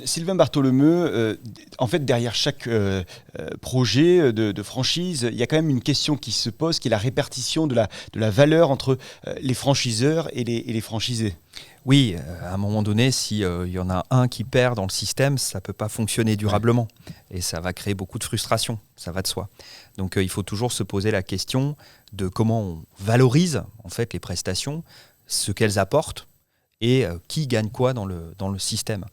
Sylvain Bartholomeu, en fait, derrière chaque projet de franchise, il y a quand même une question qui se pose, qui est la répartition de la valeur entre les franchiseurs et les franchisés. Oui, à un moment donné, s'il y en a un qui perd dans le système, ça ne peut pas fonctionner durablement. Et ça va créer beaucoup de frustration, ça va de soi. Donc il faut toujours se poser la question de comment on valorise en fait, les prestations, ce qu'elles apportent et qui gagne quoi dans le système.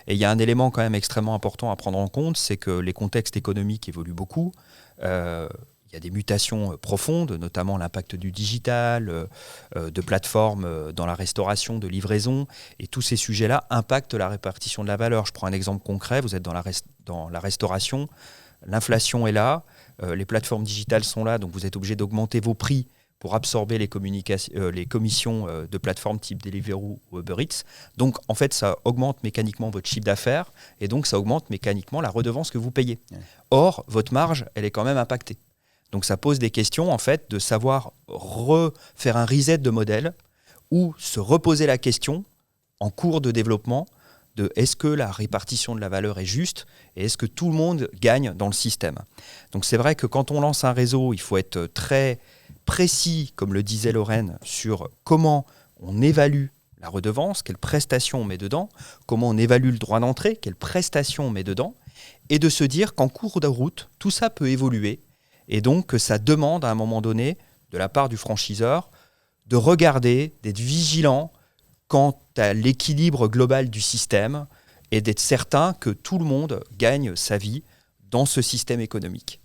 Et il y a un élément quand même extrêmement important à prendre en compte, c'est que les contextes économiques évoluent beaucoup. Il y a des mutations profondes, notamment l'impact du digital, de plateformes dans la restauration, de livraison. Et tous ces sujets-là impactent la répartition de la valeur. Je prends un exemple concret. Vous êtes dans la restauration. L'inflation est là. Les plateformes digitales sont là. Donc vous êtes obligé d'augmenter vos prix pour absorber les commissions de plateformes type Deliveroo ou Uber Eats. Donc en fait, ça augmente mécaniquement votre chiffre d'affaires et donc ça augmente mécaniquement la redevance que vous payez. Or, votre marge, elle est quand même impactée. Donc ça pose des questions en fait de savoir refaire un reset de modèle ou se reposer la question en cours de développement de est-ce que la répartition de la valeur est juste et est-ce que tout le monde gagne dans le système. Donc c'est vrai que quand on lance un réseau, il faut être très précis, comme le disait Lorraine, sur comment on évalue la redevance, quelles prestations on met dedans, comment on évalue le droit d'entrée, quelles prestations on met dedans, et de se dire qu'en cours de route, tout ça peut évoluer. Et donc, que ça demande à un moment donné, de la part du franchiseur, de regarder, d'être vigilant quant à l'équilibre global du système et d'être certain que tout le monde gagne sa vie dans ce système économique.